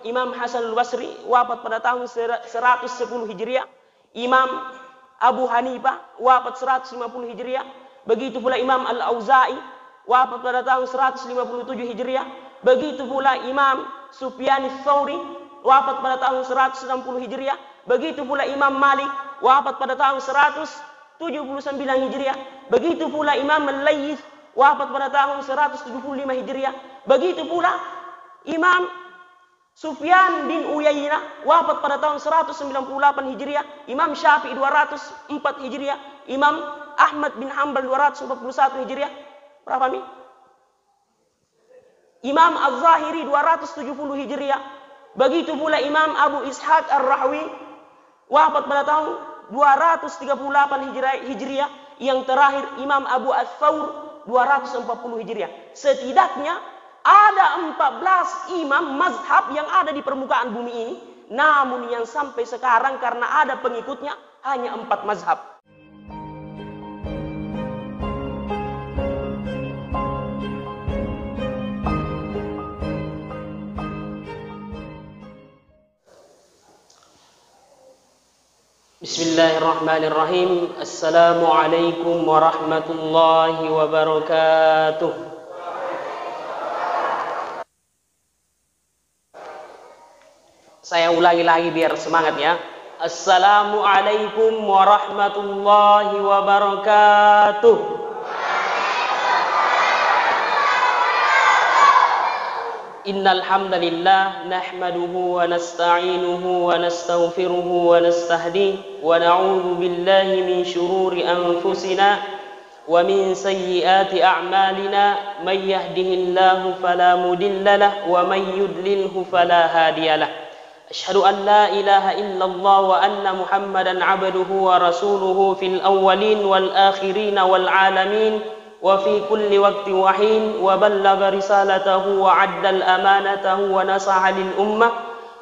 Imam Hasan al-Basri wafat pada tahun 110 Hijriah. Imam Abu Hanifah wafat 150 Hijriah. Begitu pula Imam Al-Auza'i wafat pada tahun 157 Hijriah. Begitu pula Imam Sufyan ats-Tsauri wafat pada tahun 160 Hijriah. Begitu pula Imam Malik wafat pada tahun 179 Hijriah. Begitu pula Imam Al-Laits wafat pada tahun 175 Hijriah. Begitu pula Imam Sufyan bin Uyainah wafat pada tahun 198 Hijriah. Imam Syafi'i 204 Hijriah. Imam Ahmad bin Hanbal 241 Hijriah. Berapa nih? Imam Az-Zahiri 270 Hijriah. Begitu pula Imam Abu Ishaq Ar-Rahwi wafat pada tahun 238 Hijriah. Yang terakhir Imam Abu Ats-Tsaur 240 Hijriah. Setidaknya ada 14 imam mazhab yang ada di permukaan bumi ini. Namun yang sampai sekarang karena ada pengikutnya hanya 4 mazhab. Bismillahirrahmanirrahim. Assalamualaikum warahmatullahi wabarakatuh. Saya ulangi lagi biar semangat ya. Assalamualaikum warahmatullahi wabarakatuh. Innal hamdalillah nahmaduhu wa nasta'inuhu wa nastaghfiruhu wa nastahdihi wa na'udzu billahi min shururi anfusina wa min sayyiati a'malina may yahdihillahu fala mudilla lahu wa may yudlilhu fala hadiyalah. Asyhadu an la ilaha illallah wa anna Muhammadan abduhu wa rasuluhu fil awwalin wal akhirin wal alamin wa fi kulli waqtin wa hin wa ballagha risalatahu wa adda al amanatahu wa nasaha lil ummah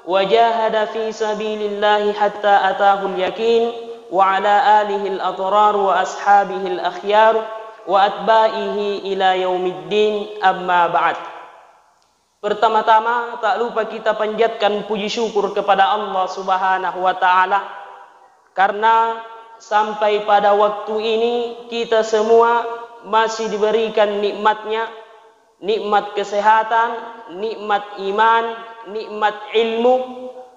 wa jahada fi sabilillahi hatta atahu al yakin wa ala alihi al atrar wa ashabihi al akhyar wa atba'ihi ila yaumiddin, amma ba'd. Pertama-tama tak lupa kita panjatkan puji syukur kepada Allah Subhanahu wa taala karena sampai pada waktu ini kita semua masih diberikan nikmatnya, nikmat kesehatan, nikmat iman, nikmat ilmu,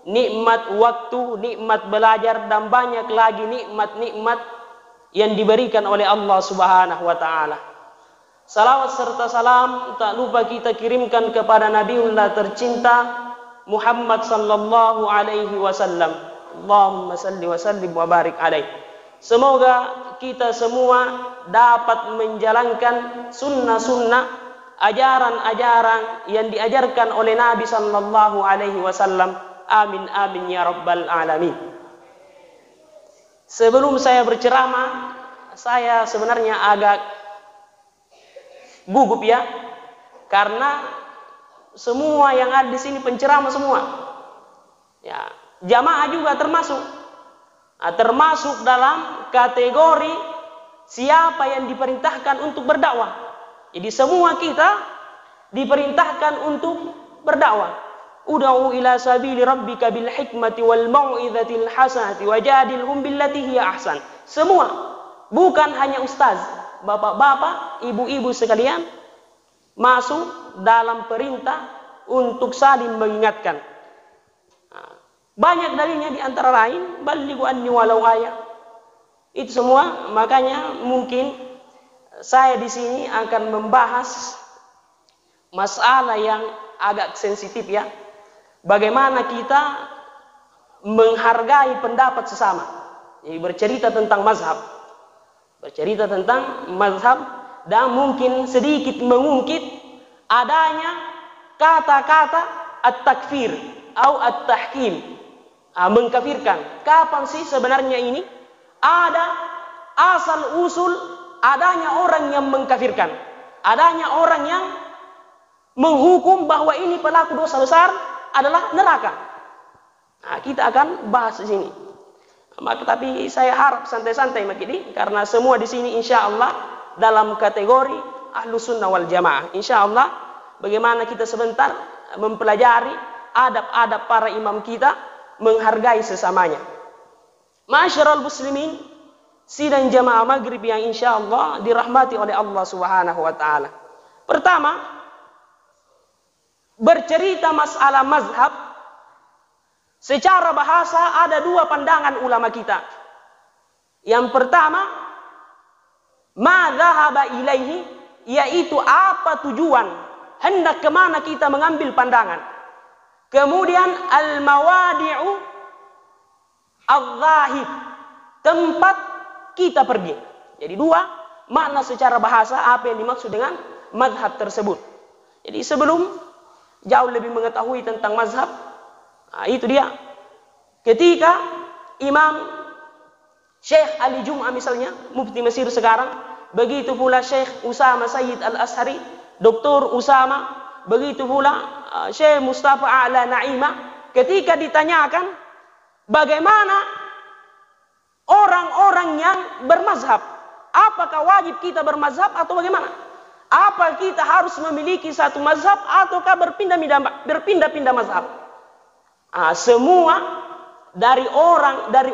nikmat waktu, nikmat belajar dan banyak lagi nikmat-nikmat yang diberikan oleh Allah Subhanahu wa taala. Salawat serta salam tak lupa kita kirimkan kepada Nabiullah tercinta Muhammad sallallahu alaihi wasallam. Allahumma salli wa sallim wa barik alaihi. Semoga kita semua dapat menjalankan sunnah-sunnah, ajaran-ajaran yang diajarkan oleh Nabi sallallahu alaihi wasallam. Amin amin ya rabbal alamin. Sebelum saya berceramah, saya sebenarnya agak gugup ya, karena semua yang ada di sini penceramah semua. Ya, jamaah juga termasuk. Nah, termasuk dalam kategori siapa yang diperintahkan untuk berdakwah. Jadi semua kita diperintahkan untuk berdakwah. Ud'u ila sabili rabbika bil hikmati wal mau'izatil hasanati wajadilhum billati hiya ahsan. Semua, bukan hanya ustaz. Bapak-bapak, ibu-ibu sekalian masuk dalam perintah untuk saling mengingatkan. Banyak dalilnya di antara lain balighu anni walau ayah. Itu semua, makanya mungkin saya di sini akan membahas masalah yang agak sensitif ya. Bagaimana kita menghargai pendapat sesama. Jadi bercerita tentang mazhab. Bercerita tentang mazhab dan mungkin sedikit mengungkit adanya kata-kata at-takfir atau at-tahkim, mengkafirkan. Kapan sih sebenarnya ini ada asal usul adanya orang yang mengkafirkan, adanya orang yang menghukum bahwa ini pelaku dosa besar adalah neraka. Nah, kita akan bahas di sini. Maka tapi saya harap santai-santai Makidi, karena semua di sini insya Allah dalam kategori Ahlus Sunnah wal Jamaah. Insya Allah bagaimana kita sebentar mempelajari adab-adab para imam kita, menghargai sesamanya. Ma'asyiral muslimin, sidang jamaah maghrib yang insya Allah dirahmati oleh Allah Subhanahu wa ta'ala. Pertama, bercerita masalah mazhab, secara bahasa ada dua pandangan ulama kita. Yang pertama, ma dhahaba ilaihi, yaitu apa tujuan, hendak kemana kita mengambil pandangan. Kemudian al-mawadi'u al-zahid, tempat kita pergi. Jadi dua makna secara bahasa apa yang dimaksud dengan mazhab tersebut. Jadi sebelum jauh lebih mengetahui tentang mazhab, itu dia. Ketika Imam Syekh Ali Jum'ah misalnya, mufti Mesir sekarang, begitu pula Syekh Usama Sayyid Al-Ashari, Dr. Usama, begitu pula Syekh Mustafa A'la Na'imah, ketika ditanyakan bagaimana orang-orang yang bermazhab, apakah wajib kita bermazhab atau bagaimana? Apa kita harus memiliki satu mazhab ataukah berpindah-pindah mazhab? Semua dari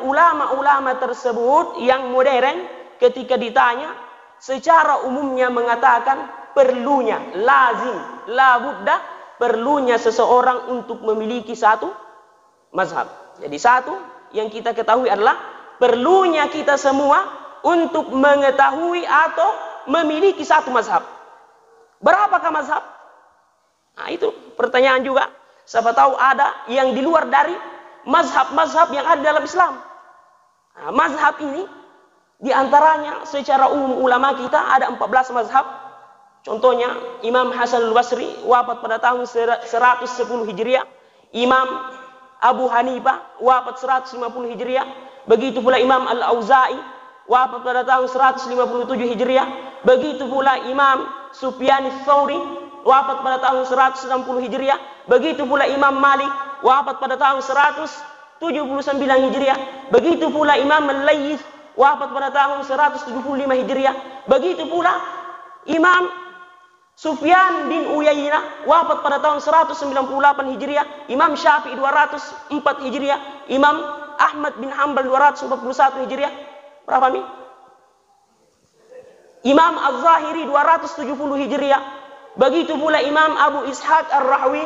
ulama-ulama tersebut yang modern ketika ditanya secara umumnya mengatakan perlunya, lazim, la budda, perlunya seseorang untuk memiliki satu mazhab. Jadi satu yang kita ketahui adalah perlunya kita semua untuk mengetahui atau memiliki satu mazhab. Berapakah mazhab? Itu pertanyaan juga. Siapa tahu ada yang di luar dari mazhab-mazhab yang ada dalam Islam. Mazhab ini diantaranya secara umum ulama kita ada 14 mazhab. Contohnya Imam Hasan al-Basri wafat pada tahun 110 Hijriah. Imam Abu Hanifah wafat 150 Hijriah. Begitu pula Imam Al-Auza'i wafat pada tahun 157 Hijriah. Begitu pula Imam Sufyan ats-Tsauri wafat pada tahun 160 Hijriah. Begitu pula Imam Malik wafat pada tahun 179 Hijriah. Begitu pula Imam Al-Laits wafat pada tahun 175 Hijriah. Begitu pula Imam Sufyan bin Uyainah wafat pada tahun 198 Hijriah. Imam Syafi'i 204 Hijriah. Imam Ahmad bin Hanbal 241 Hijriah. Berapa nih? Imam Az-Zahiri 270 Hijriah. Begitu pula Imam Abu Ishaq Ar-Rahwi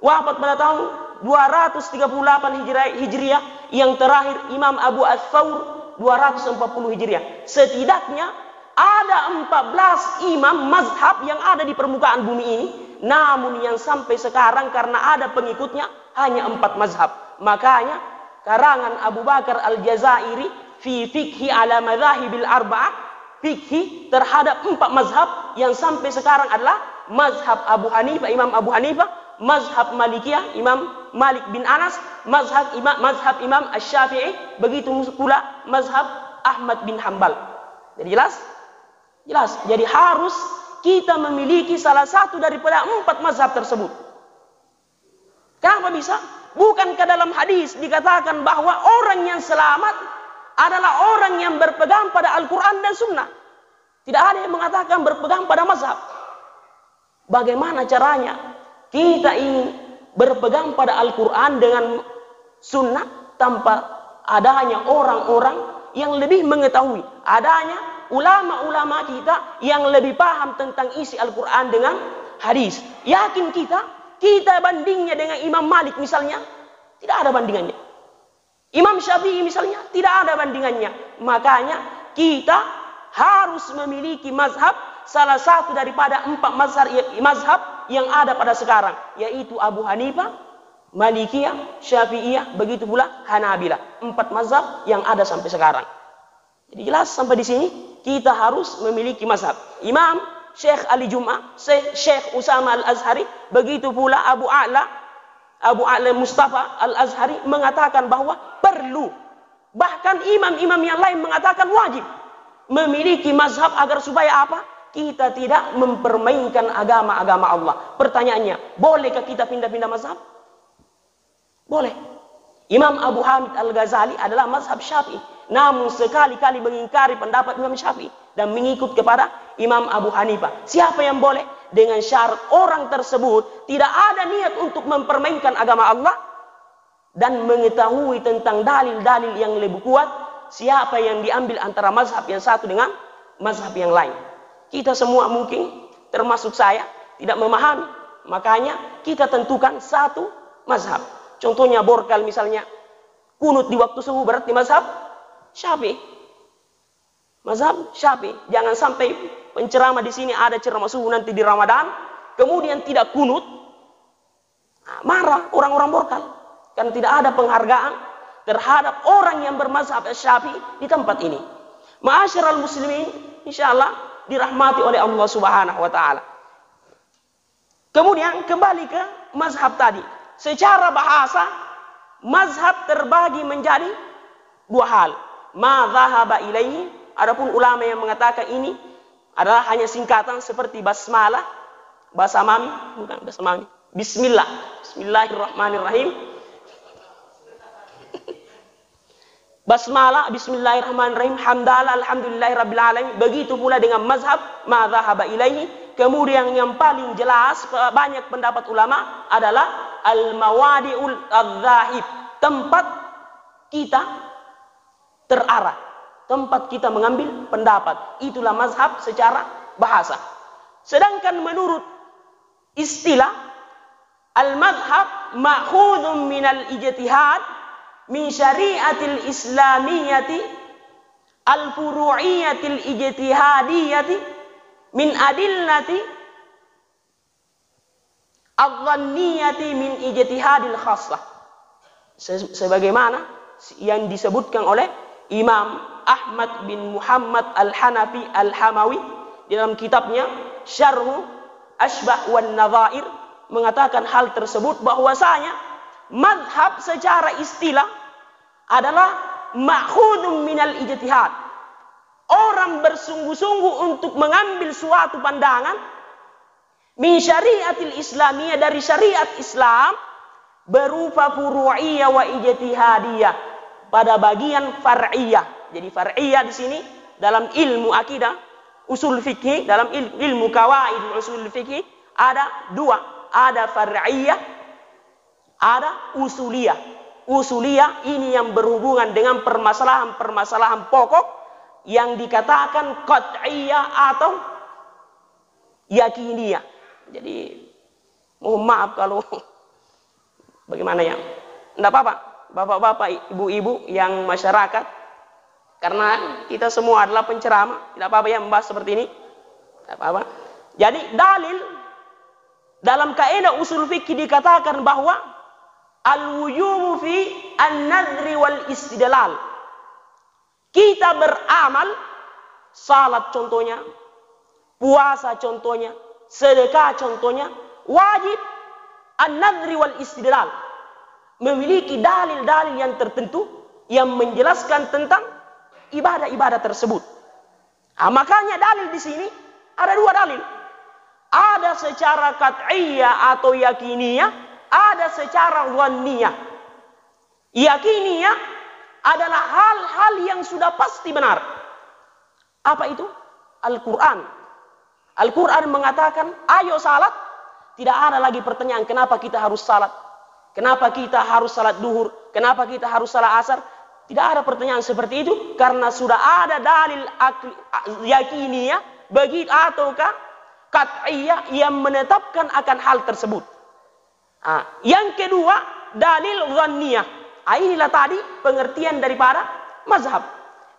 wafat pada tahun 238 Hijriah. Yang terakhir Imam Abu Ats-Tsaur 240 Hijriah. Setidaknya ada 14 imam mazhab yang ada di permukaan bumi ini. Namun yang sampai sekarang karena ada pengikutnya hanya 4 mazhab. Makanya karangan Abu Bakar Al-Jazairi fi fikhi ala madzahibil arba'ah, fikhi terhadap 4 mazhab yang sampai sekarang adalah mazhab Abu Hanifah, Imam Abu Hanifah, mazhab Malikiyah, Imam Malik bin Anas, mazhab Imam Asy-Syafi'i, begitu pula mazhab Ahmad bin Hanbal. Jadi jelas? Jelas. Jadi harus kita memiliki salah satu daripada 4 mazhab tersebut. Kenapa bisa? Bukankah dalam hadis dikatakan bahwa orang yang selamat adalah orang yang berpegang pada Al-Quran dan Sunnah. Tidak ada yang mengatakan berpegang pada mazhab. Bagaimana caranya kita ingin berpegang pada Al-Quran dengan Sunnah tanpa adanya orang-orang yang lebih mengetahui, adanya ulama-ulama kita yang lebih paham tentang isi Al-Quran dengan hadis. Yakin kita bandingnya dengan Imam Malik misalnya, tidak ada bandingannya. Imam Syafi'i misalnya, tidak ada bandingannya. Makanya kita harus memiliki mazhab, salah satu daripada 4 mazhab yang ada pada sekarang, yaitu Abu Hanifah, Malikiyah, Syafi'iyah, begitu pula Hanabilah. 4 mazhab yang ada sampai sekarang. Jadi jelas sampai di sini kita harus memiliki mazhab. Imam Syekh Ali Jum'ah, Syekh Usama Al-Ashari, begitu pula Abu A'la Mustafa Al-Ashari mengatakan bahwa perlu. Bahkan imam-imam yang lain mengatakan wajib memiliki mazhab agar supaya apa? Kita tidak mempermainkan agama-agama Allah. Pertanyaannya, bolehkah kita pindah-pindah mazhab? Boleh. Imam Abu Hamid Al-Ghazali adalah mazhab Syafi'i, namun sekali-kali mengingkari pendapat Imam Syafi'i dan mengikut kepada Imam Abu Hanifah. Siapa yang boleh? dengan syarat orang tersebut tidak ada niat untuk mempermainkan agama Allah dan mengetahui tentang dalil-dalil yang lebih kuat, siapa yang diambil antara mazhab yang satu dengan mazhab yang lain. Kita semua mungkin termasuk saya tidak memahami, makanya kita tentukan satu mazhab. Contohnya borkal misalnya, kunut di waktu subuh berarti mazhab Syafi'i. Mazhab Syafi'i. Jangan sampai penceramah di sini ada ceramah subuh nanti di Ramadan, kemudian tidak kunut. Marah orang-orang borkal. Karena tidak ada penghargaan terhadap orang yang bermazhab Syafi'i di tempat ini. Ma'asyiral muslimin, insyaallah dirahmati oleh Allah Subhanahu wa taala. Kemudian kembali ke mazhab tadi. Secara bahasa, mazhab terbagi menjadi dua hal. Ma dhahaba ilaihi, adapun ulama yang mengatakan ini adalah hanya singkatan seperti basmalah, basamami, bukan basamami. Bismillah, bismillahirrahmanirrahim. Basmalah, bismillahirrahmanirrahim, hamdalah, alhamdulillahirabbil alamin. Begitu pula dengan mazhab ma dhahaba ilaihi. Kemudian yang paling jelas banyak pendapat ulama adalah al-mawadi'ul adzahib, tempat kita terarah, tempat kita mengambil pendapat. Itulah mazhab secara bahasa. Sedangkan menurut istilah, al-madhab ma'khudun minal ijtihad min syari'atil islamiyyati al-furu'iyyatil ijtihadiyyati min adillati adh-dhanniyati min ijtihadil khassah. Sebagaimana yang disebutkan oleh Imam Ahmad bin Muhammad Al-Hanafi Al-Hamawi dalam kitabnya Syarh Ashbah wan Nadhair mengatakan hal tersebut, bahwasanya madhab secara istilah adalah ma'khudun minal ijtihad. Orang bersungguh-sungguh untuk mengambil suatu pandangan min syariatil islamiyah, dari syariat Islam, berupa furu'iyah wa ijtihadiyah, pada bagian far'iyah. Jadi far'iyah di sini dalam ilmu akidah usul fikih, dalam ilmu kawaid usul fikih ada dua, ada far'iyah, ada usuliyah. Usuliyah ini yang berhubungan dengan permasalahan-permasalahan pokok yang dikatakan qat'iyah atau yakiniyah. Jadi mohon maaf kalau bagaimana ya, tidak apa-apa bapak-bapak, ibu-ibu yang masyarakat, karena kita semua adalah penceramah, tidak apa-apa ya membahas seperti ini, tidak apa-apa. Jadi dalil dalam kaidah usul fikih dikatakan bahwa al-wujubu fi an-nadri wal istidlal. Kita beramal, salat contohnya, puasa contohnya, sedekah contohnya, wajib an-nadri wal istidlal, memiliki dalil-dalil yang tertentu yang menjelaskan tentang ibadah-ibadah tersebut. Makanya dalil di sini ada dua dalil. Ada secara qat'iyah atau yakiniyah, ada secara dhanniyah. Yakiniyah adalah hal-hal yang sudah pasti benar. Apa itu? Al-Quran. Al-Quran mengatakan, ayo salat. Tidak ada lagi pertanyaan, kenapa kita harus salat? Kenapa kita harus salat duhur? Kenapa kita harus salat asar? Tidak ada pertanyaan seperti itu, karena sudah ada dalil yakiniyah bagi ataukah qat'iyah yang menetapkan akan hal tersebut. Yang kedua, dalil dhanniyah. Inilah tadi pengertian daripada mazhab,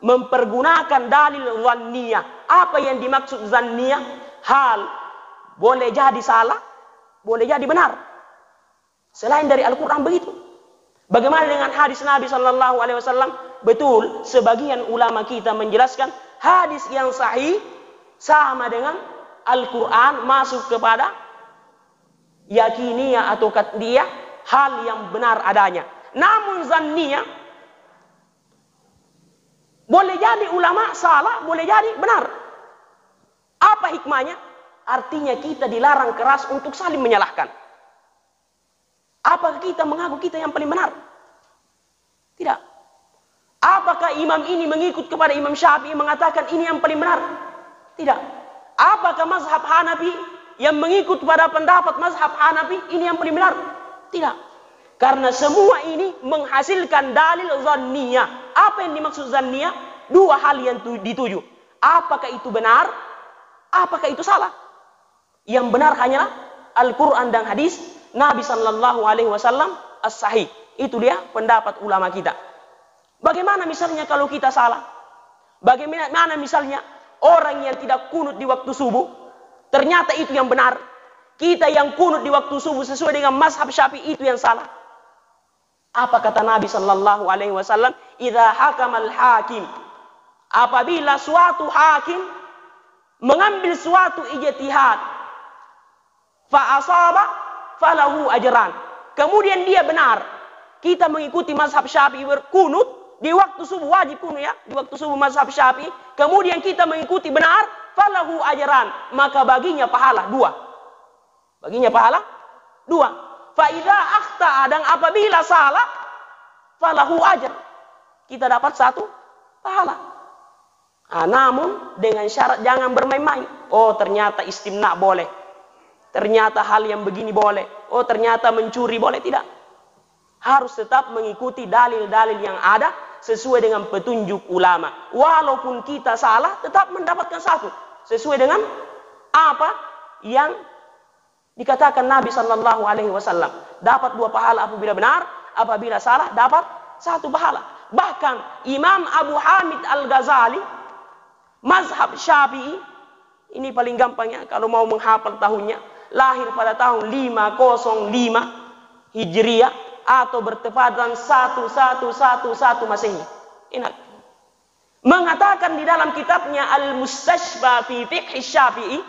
mempergunakan dalil dhanniyah. Apa yang dimaksud dhanniyah? Hal boleh jadi salah, boleh jadi benar. Selain dari Al-Quran begitu. Bagaimana dengan hadis Nabi Sallallahu Alaihi Wasallam? Betul, sebagian ulama kita menjelaskan hadis yang sahih sama dengan Al-Quran, masuk kepada yakiniyah atau qat'iyah, hal yang benar adanya. Namun zanniyah boleh jadi ulama salah, boleh jadi benar. Apa hikmahnya? Artinya kita dilarang keras untuk saling menyalahkan. Apakah kita mengaku kita yang paling benar? Tidak. Apakah imam ini mengikut kepada Imam Syafi'i mengatakan ini yang paling benar? Tidak. Apakah mazhab Hanafi yang mengikut pada pendapat mazhab Hanafi ini yang paling benar. Tidak. Karena semua ini menghasilkan dalil zanniyah. Apa yang dimaksud zanniyah? Dua hal yang dituju. Apakah itu benar? Apakah itu salah? Yang benar hanyalah Al-Quran dan hadis Nabi Sallallahu Alaihi Wasallam as-sahih. Itu dia pendapat ulama kita. Bagaimana misalnya kalau kita salah? Bagaimana misalnya orang yang tidak kunut di waktu subuh, ternyata itu yang benar. Kita yang kunut di waktu subuh sesuai dengan mazhab Syafi'i itu yang salah. Apa kata Nabi Sallallahu Alaihi Wasallam? Idza hakamal hakim, apabila suatu hakim mengambil suatu ijtihad, fa asaba falahu ajran, kemudian dia benar, kita mengikuti mazhab Syafi'i berkunut di waktu subuh, wajib kunut ya, di waktu subuh mazhab Syafi'i, kemudian kita mengikuti benar, falahu ajran, maka baginya pahala dua. Baginya pahala dua. Fa idza akhta'a, dan apabila salah, falahu ajr, kita dapat satu pahala. Namun dengan syarat jangan bermain-main. Oh, ternyata istimna boleh. Ternyata hal yang begini boleh. Oh, ternyata mencuri boleh. Tidak. Harus tetap mengikuti dalil-dalil yang ada sesuai dengan petunjuk ulama. Walaupun kita salah, tetap mendapatkan satu. Sesuai dengan apa yang dikatakan Nabi Sallallahu Alaihi Wasallam. Dapat dua pahala apabila benar, apabila salah dapat satu pahala. Bahkan Imam Abu Hamid Al-Ghazali, mazhab Syafi'i, ini paling gampangnya kalau mau menghafal tahunnya, lahir pada tahun 505 Hijriah atau bertepatan 1111 Masehi. Ingat. Mengatakan di dalam kitabnya Al-Mustashfa fi Fiqh Syafi'i,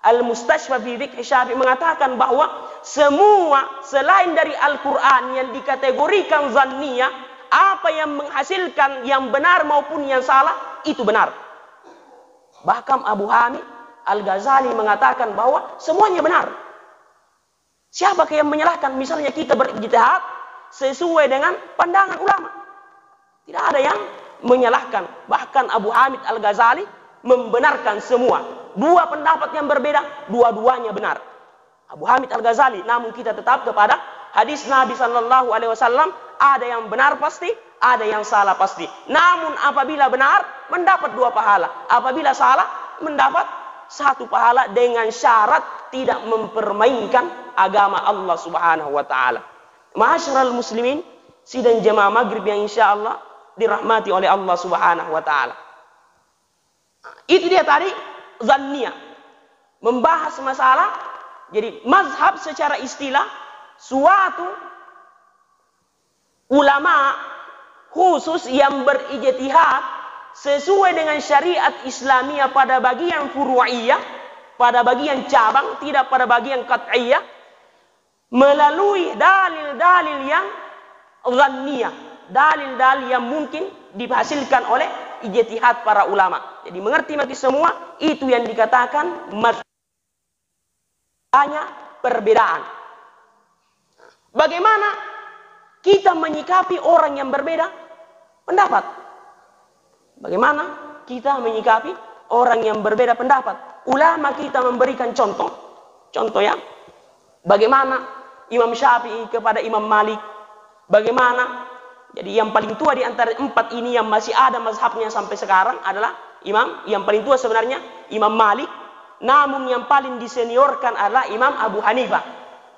Al-Mustashfa fi Fiqh Syafi'i mengatakan bahwa semua selain dari Al-Quran yang dikategorikan zanniyah, apa yang menghasilkan yang benar maupun yang salah, itu benar. Bahkan Abu Hamid Al-Ghazali mengatakan bahwa semuanya benar. Siapa yang menyalahkan? Misalnya kita berijtihad sesuai dengan pandangan ulama, tidak ada yang menyalahkan. Bahkan Abu Hamid Al-Ghazali membenarkan semua. Dua pendapat yang berbeda, dua-duanya benar. Abu Hamid Al-Ghazali, namun kita tetap kepada hadis Nabi Sallallahu Alaihi Wasallam, ada yang benar pasti, ada yang salah pasti. Namun apabila benar, mendapat dua pahala. Apabila salah, mendapat satu pahala dengan syarat tidak mempermainkan agama Allah Subhanahu Wa Taala. Ma'asyiral muslimin, sidang jamaah maghrib yang insya Allah dirahmati oleh Allah Subhanahu Wa Taala. Itu dia tadi zanniyah, membahas masalah. Jadi mazhab secara istilah suatu ulama khusus yang berijtihad sesuai dengan syariat Islamiyah pada bagian furu'iyah, pada bagian cabang, tidak pada bagian qat'iyah, melalui dalil-dalil yang zanniyah, dalil-dalil yang mungkin dihasilkan oleh ijtihad para ulama. Jadi mengerti bagi semua, itu yang dikatakan banyak perbedaan. Bagaimana kita menyikapi orang yang berbeda pendapat? Bagaimana kita menyikapi orang yang berbeda pendapat? Ulama kita memberikan contoh ya. Bagaimana Imam Syafi'i kepada Imam Malik? Bagaimana? Jadi yang paling tua di antara empat ini yang masih ada mazhabnya sampai sekarang adalah Imam yang paling tua sebenarnya Imam Malik. Namun yang paling diseniorkan adalah Imam Abu Hanifah.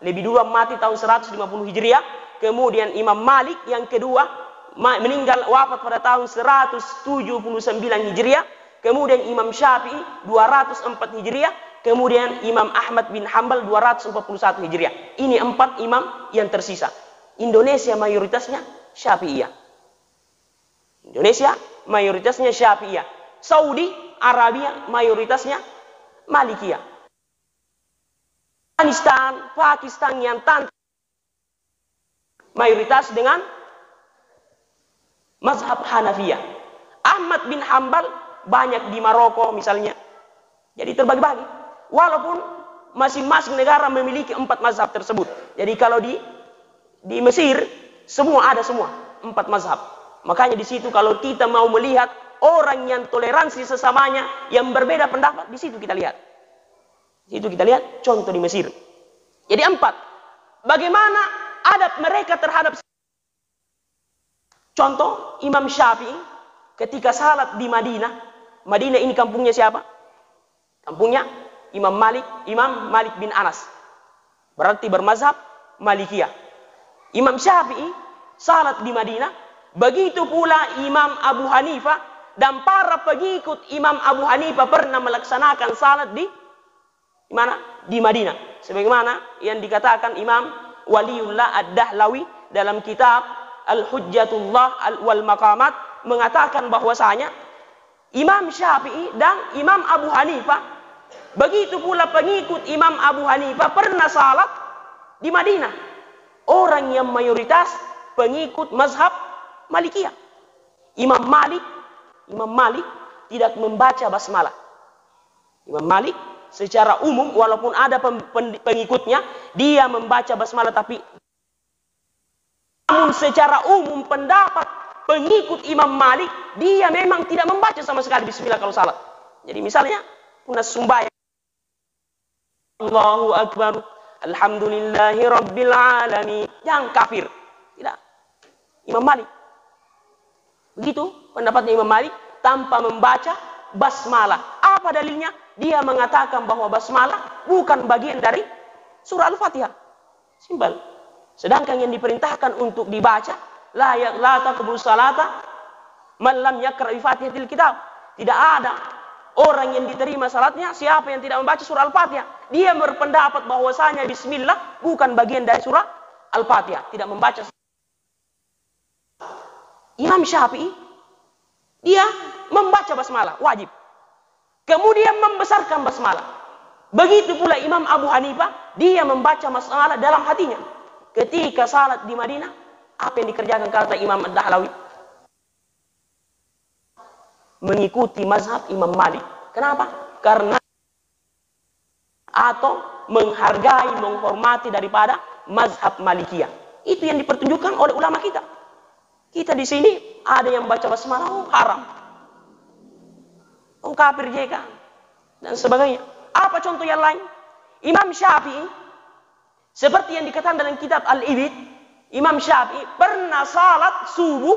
Lebih dulu mati tahun 150 Hijriah. Kemudian Imam Malik yang kedua meninggal wafat pada tahun 179 Hijriah. Kemudian Imam Syafi'i 204 Hijriah. Kemudian Imam Ahmad bin Hanbal 241 Hijriah. Ini empat imam yang tersisa. Indonesia mayoritasnya Syafi'iyah. Indonesia mayoritasnya Syafi'iyah. Saudi Arabia mayoritasnya Malikiyah. Afghanistan, Pakistan yang mayoritas dengan mazhab Hanafiyah. Ahmad bin Hanbal banyak di Maroko misalnya. Jadi terbagi-bagi. Walaupun masing-masing negara memiliki empat mazhab tersebut. Jadi kalau di Mesir semua ada semua empat mazhab. Makanya di situ kalau kita mau melihat orang yang toleransi sesamanya yang berbeda pendapat, di situ kita lihat. Itu kita lihat contoh di Mesir. Jadi 4, bagaimana adab mereka terhadap contoh Imam Syafi'i ketika salat di Madinah. Madinah ini kampungnya siapa? Kampungnya Imam Malik bin Anas. Berarti bermazhab Malikiyah. Imam Syafi'i salat di Madinah, begitu pula Imam Abu Hanifah dan para pengikut Imam Abu Hanifah pernah melaksanakan salat di mana? Di Madinah. Sebagaimana yang dikatakan Imam Waliullah Ad-Dahlawi dalam kitab Al-Hujjatullah wal Maqamat, mengatakan bahwasanya Imam Syafi'i dan Imam Abu Hanifah, begitu pula pengikut Imam Abu Hanifah pernah salat di Madinah. Orang yang mayoritas pengikut mazhab Malikiyah. Imam Malik tidak membaca basmalah. Imam Malik secara umum, walaupun ada pengikutnya, dia membaca basmalah, tapi namun secara umum pendapat pengikut Imam Malik, dia memang tidak membaca sama sekali bismillah kalau salat. Jadi misalnya kunas sumbayang, Allahu Akbar, Alhamdulillahi Rabbil Alamin, yang kafir. Tidak. Imam Malik. Begitu pendapatnya Imam Malik, tanpa membaca basmalah. Apa dalilnya? Dia mengatakan bahwa basmalah bukan bagian dari surah Al-Fatihah. Simpel. Sedangkan yang diperintahkan untuk dibaca, la taqbul salata man lam yaqra bi Fatihatil Kitab. Tidak ada orang yang diterima salatnya siapa yang tidak membaca surah Al-Fatihah. Dia berpendapat bahwasanya bismillah bukan bagian dari surah Al-Fatihah, tidak membaca. Imam Syafi'i dia membaca basmalah wajib. Kemudian membesarkan basmalah. Begitu pula Imam Abu Hanifah, dia membaca basmalah dalam hatinya. Ketika salat di Madinah, apa yang dikerjakan kata Imam Ad-Dahlawi? Mengikuti mazhab Imam Malik. Kenapa? Karena atau menghargai, menghormati daripada mazhab Malikiyah. Itu yang dipertunjukkan oleh ulama kita. Kita di sini ada yang baca basmalah, oh haram, oh kafir JK, dan sebagainya. Apa contoh yang lain? Imam Syafi'i, seperti yang dikatakan dalam kitab Al-Ibid, Imam Syafi'i pernah salat subuh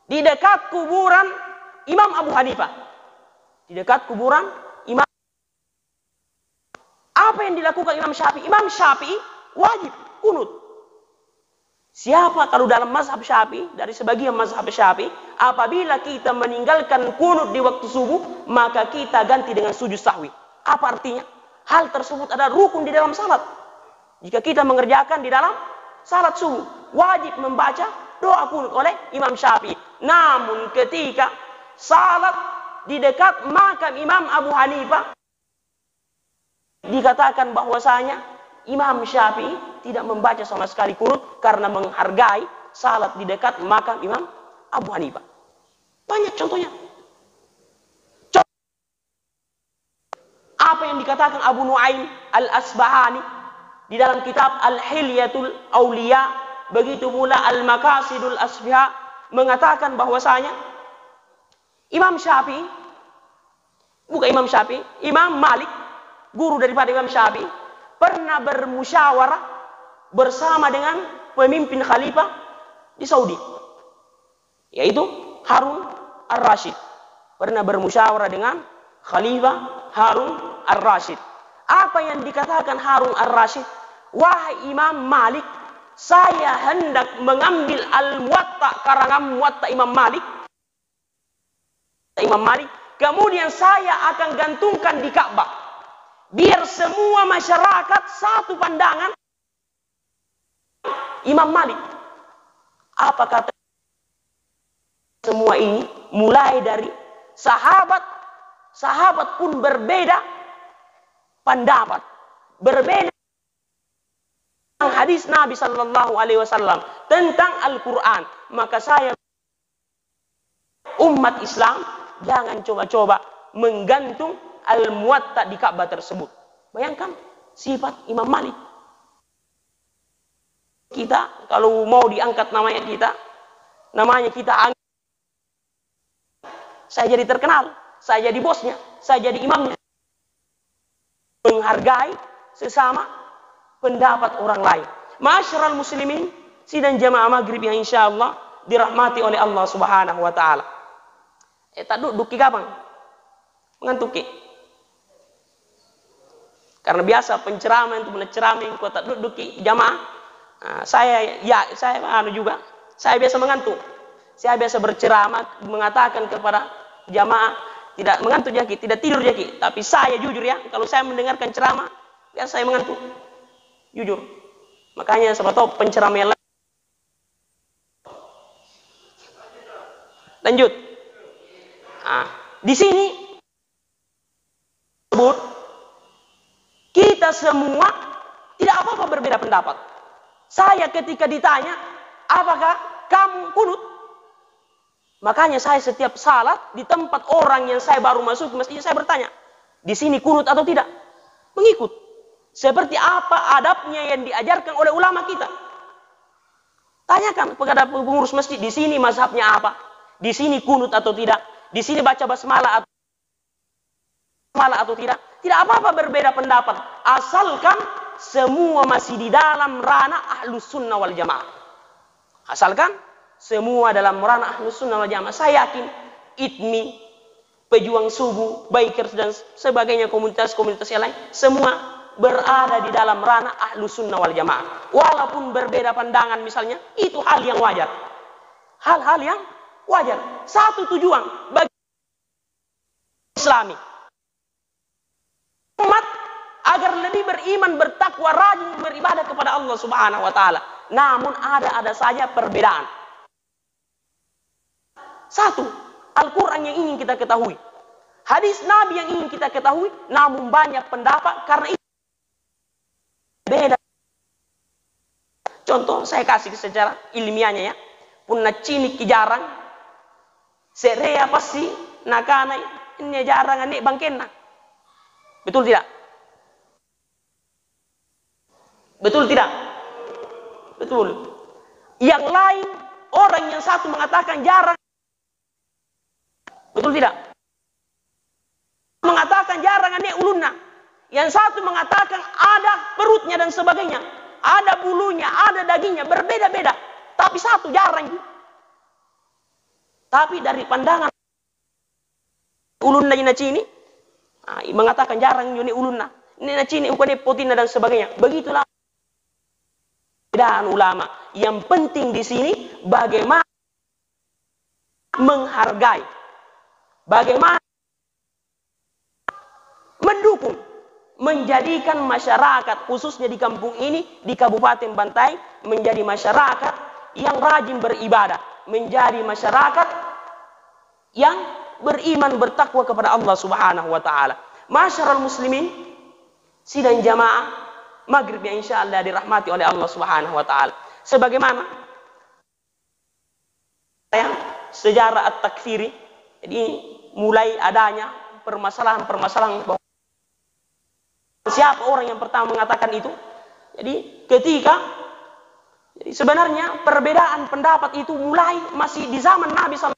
di dekat kuburan Imam Abu Hanifah. Di dekat kuburan Imam. Apa yang dilakukan Imam Syafi'i? Imam Syafi'i wajib kunut. Siapa kalau dalam mazhab Syafi'i, dari sebagian mazhab Syafi'i, apabila kita meninggalkan kunut di waktu subuh, maka kita ganti dengan sujud sahwi. Apa artinya? Hal tersebut ada rukun di dalam salat. Jika kita mengerjakan di dalam salat subuh, wajib membaca doa kunut oleh Imam Syafi'i. Namun ketika salat di dekat makam Imam Abu Hanifah, dikatakan bahwasanya Imam Syafi'i tidak membaca sama sekali kunut karena menghargai salat di dekat makam Imam Abu Hanifah. Banyak contohnya. Apa yang dikatakan Abu Nuaim Al-Asbahani di dalam kitab Al-Hilyatul Awliya, begitu pula Al-Maqasidul Asfiha, mengatakan bahwasanya Imam Syafi'i, bukan Imam Syafi'i, Imam Malik, guru daripada Imam Syafi'i, pernah bermusyawarah bersama dengan pemimpin khalifah di Saudi, yaitu Harun Ar-Rasyid. Pernah bermusyawarah dengan Khalifah Harun Ar-Rasyid. Apa yang dikatakan Harun Ar-Rasyid? Wahai Imam Malik, saya hendak mengambil Al-Muwatta, karangan Muwatta Imam Malik. Kemudian saya akan gantungkan di Ka'bah. Biar semua masyarakat satu pandangan Imam Malik. Apa kata semua ini? Mulai dari sahabat pun berbeda pendapat, berbeda hadis Nabi Sallallahu Alaihi Wasallam tentang Al-Quran. Maka saya umat Islam jangan coba-coba menggantung Al-Muwatta di Ka'bah tersebut. Bayangkan sifat Imam Malik. Kita kalau mau diangkat namanya kita angkat. Saya jadi terkenal, saya jadi bosnya, saya jadi imamnya. menghargai sesama pendapat orang lain. Ma'asyiral muslimin, sidang jamaah maghrib yang insyaallah dirahmati oleh Allah Subhanahu wa taala. Tak duduk kapan? Mengantuki. Karena biasa penceramah itu menceramah yang tak duduk jamaah. Nah, saya juga. Saya biasa mengantuk. Saya biasa berceramah mengatakan kepada jamaah tidak mengantuk jaki, tidak tidur jaki. Tapi saya jujur ya, kalau saya mendengarkan ceramah, biasa saya mengantuk. Jujur. Makanya sebab tahu penceramah yang lanjut. Nah, di sini sebut kita semua tidak apa-apa berbeda pendapat. Saya ketika ditanya, apakah kamu kunut? Makanya saya setiap salat di tempat orang yang saya baru masuk ke masjid, saya bertanya, di sini kunut atau tidak? Mengikut. Seperti apa adabnya yang diajarkan oleh ulama kita. Tanyakan kepada pengurus masjid, di sini mazhabnya apa? Di sini kunut atau tidak? Di sini baca basmalah atau tidak? Tidak apa-apa berbeda pendapat. Asalkan semua masih di dalam ranah ahlus sunnah wal jamaah. Asalkan semua dalam ranah ahlus sunnah wal jamaah. Saya yakin ITMI, pejuang subuh, bikers dan sebagainya, komunitas-komunitas yang lain, semua berada di dalam ranah ahlus sunnah wal jamaah. Walaupun berbeda pandangan misalnya, itu hal yang wajar. Hal-hal yang wajar. Satu tujuan bagi Islami. Umat agar lebih beriman, bertakwa, rajin beribadah kepada Allah Subhanahu wa taala. Namun ada saja perbedaan. Satu, Al-Quran yang ingin kita ketahui. Hadis Nabi yang ingin kita ketahui. Namun banyak pendapat karena itu beda. Contoh saya kasih secara ilmiahnya ya. Punna cinik jarang. Serea pasti nakana ini jarang ane bangkena. Betul tidak? Betul tidak? Betul. Yang lain, orang yang satu mengatakan jarang. Betul tidak? Mengatakan jarang ane ulunna. Yang satu mengatakan ada perutnya dan sebagainya. Ada bulunya, ada dagingnya, berbeda-beda. Tapi satu jarang. Tapi dari pandangan ulunna ina cini, mengatakan jarang yuni ulunna. Ina cini ukane potina dan sebagainya. Begitulah perbedaan ulama. Yang penting di sini bagaimana menghargai, bagaimana mendukung, menjadikan masyarakat khususnya di kampung ini, di Kabupaten Bantaeng, menjadi masyarakat yang rajin beribadah, menjadi masyarakat yang beriman, bertakwa kepada Allah Subhanahu wa taala. Masyarul muslimin, sidang jamaah maghrib yang insyaallah dirahmati oleh Allah Subhanahu wa taala. Sebagaimana sejarah at-takfiri, jadi mulai adanya permasalahan-permasalahan bahwa siapa orang yang pertama mengatakan itu. Jadi sebenarnya perbedaan pendapat itu mulai masih di zaman Nabi SAW.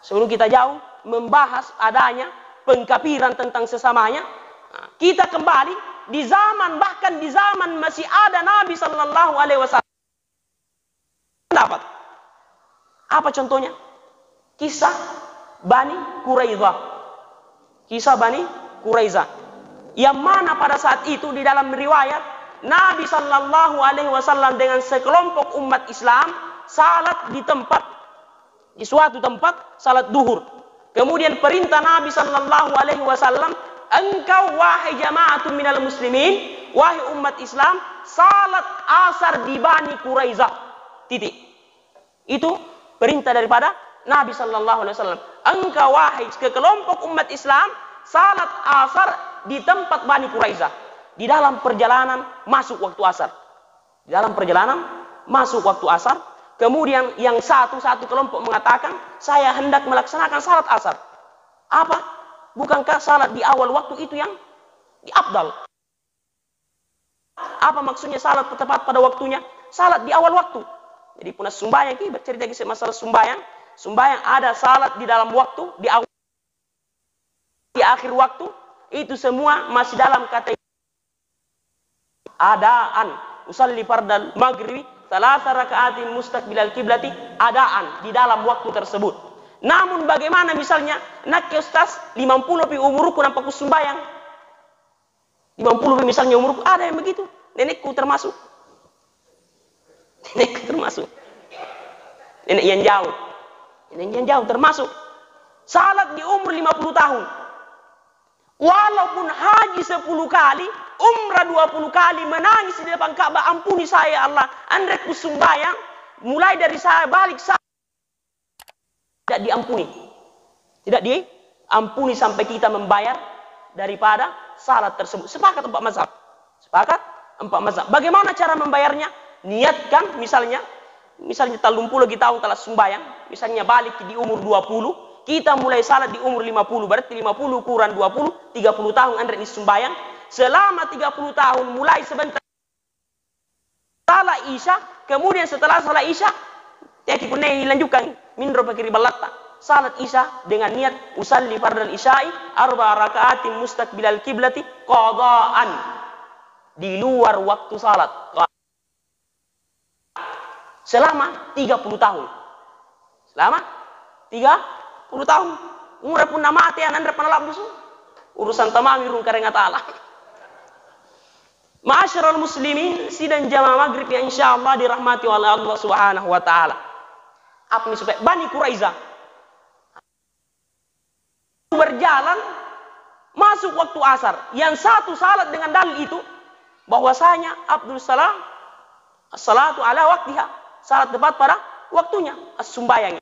Sebelum kita jauh membahas adanya pengkafiran tentang sesamanya, kita kembali di zaman, bahkan di zaman masih ada Nabi Sallallahu Alaihi Wasallam. Pendapat apa contohnya? Kisah Bani Quraidah. Kisah Bani Quraidah, yang mana pada saat itu di dalam riwayat Nabi Sallallahu Alaihi Wasallam dengan sekelompok umat Islam salat di suatu tempat, salat duhur. Kemudian perintah Nabi Sallallahu Alaihi Wasallam, engkau wahai jama'atun minal muslimin, wahai umat Islam, salat asar di Bani Quraidah. Titik. Itu perintah daripada Nabi Sallallahu Alaihi Wasallam. Engkau wahai kelompok umat Islam, salat asar di tempat Bani Quraidah. Di dalam perjalanan masuk waktu asar. Di dalam perjalanan masuk waktu asar. Kemudian yang satu kelompok mengatakan, saya hendak melaksanakan salat asar. Apa? Bukankah salat di awal waktu itu yang diafdal? Apa maksudnya salat tepat pada waktunya? Salat di awal waktu. Jadi punah sumbayang, kita bercerita kisah masalah sumbayang. Sumbayang ada salat di dalam waktu, di awal, di akhir waktu. Itu semua masih dalam kategori adaan. Usalli fardal maghribi salasa rakaatin mustaqbilal kiblati, adaan di dalam waktu tersebut. Namun bagaimana misalnya nak ke ustaz 50 pi umurku nampak sembayang. 50 pi misalnya umurku, ada yang begitu. Nenekku termasuk. Nenekku termasuk. Nenek yang jauh. Nenek yang jauh termasuk. Salat di umur 50 tahun. Walaupun haji 10 kali, umrah 20 kali, menangis di depan Ka'bah, ampuni saya Allah, andai ku sembahyang, mulai dari saya balik saya tidak diampuni. Tidak diampuni sampai kita membayar daripada salat tersebut. Sepakat 4 mazhab. Sepakat 4 mazhab. Bagaimana cara membayarnya? Niatkan misalnya 30 tahun telah sembahyang, misalnya balik di umur 20, kita mulai salat di umur 50, berarti 50 kurang 20, 30 tahun Anda ini sembahyang. Selama 30 tahun mulai sebentar salat Isya, kemudian setelah salat Isya, jadi punai lanjutkan mindro pakiri balatta. Salat Isya dengan niat usalli fardal isya'i arba rakaatin mustaqbilal kiblati qadaan, di luar waktu salat. Selama 30 tahun. Selama 30 tahun. Umur pun nama ate anandra panalap dusu. Urusan tamami rung karenga ta'ala. Ma'asyiral muslimin, sidang jamaah maghrib yang insyaallah dirahmati oleh Allah Subhanahu wa taala. Apa nih supaya Bani Quraiza berjalan masuk waktu asar. Yang satu salat dengan dalil itu bahwasanya Abdul Salam as-salatu ala waktiha. Salat tepat pada waktunya, as-sumbayang.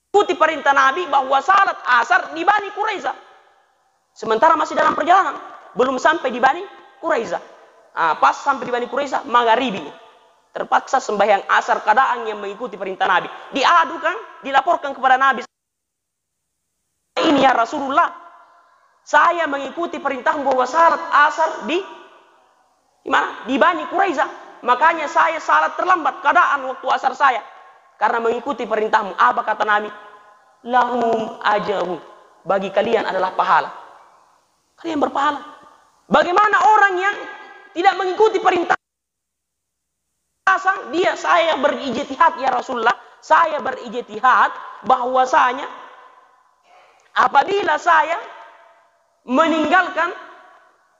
Ikuti perintah Nabi bahwa salat asar di Bani Quraiza. Sementara masih dalam perjalanan, belum sampai di Bani Quraiza. Pas sampai di Bani Quraiza, magharibi. Terpaksa sembahyang asar keadaan yang mengikuti perintah Nabi. Diadukan, dilaporkan kepada Nabi. Ini ya Rasulullah, saya mengikuti perintah bahwa salat asar di mana? Di Bani Quraiza. Makanya saya salat terlambat keadaan waktu asar saya. Karena mengikuti perintahmu. Apa kata Nabi? Lahum ajrun. Bagi kalian adalah pahala. Kalian berpahala. Bagaimana orang yang tidak mengikuti perintah? Saya berijtihad ya Rasulullah. Saya berijtihad bahwasanya apabila saya meninggalkan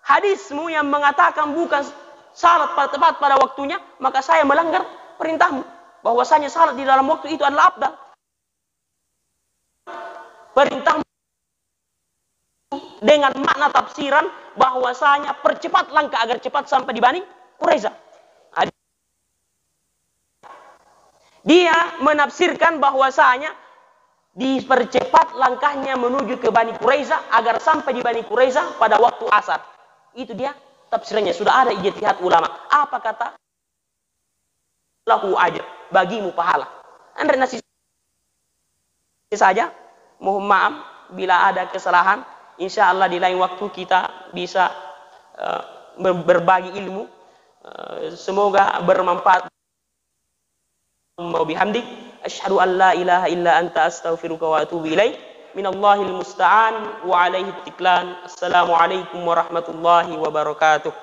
hadismu yang mengatakan bukan salat tepat pada waktunya, maka saya melanggar perintahmu. Bahwasanya salat di dalam waktu itu adalah afdal. Perintahmu dengan makna tafsiran bahwasanya percepat langkah agar cepat sampai di Bani Quraiza. Dia menafsirkan bahwasanya dipercepat langkahnya menuju ke Bani Quraiza agar sampai di Bani Quraiza pada waktu asar. Itu dia tafsirannya. Sudah ada ijtihad ulama. Apa kata? Lahu ajr, bagimu pahala. Anda nasi saja. Mohon maaf bila ada kesalahan. Insya Allah di lain waktu kita bisa berbagi ilmu. Semoga bermanfaat. Wa bihamdik asyhadu an la ilaha illa anta astaghfiruka wa atubu ilaik. Minallahil musta'an wa alaihi tiklan. Assalamualaikum warahmatullahi wabarakatuh.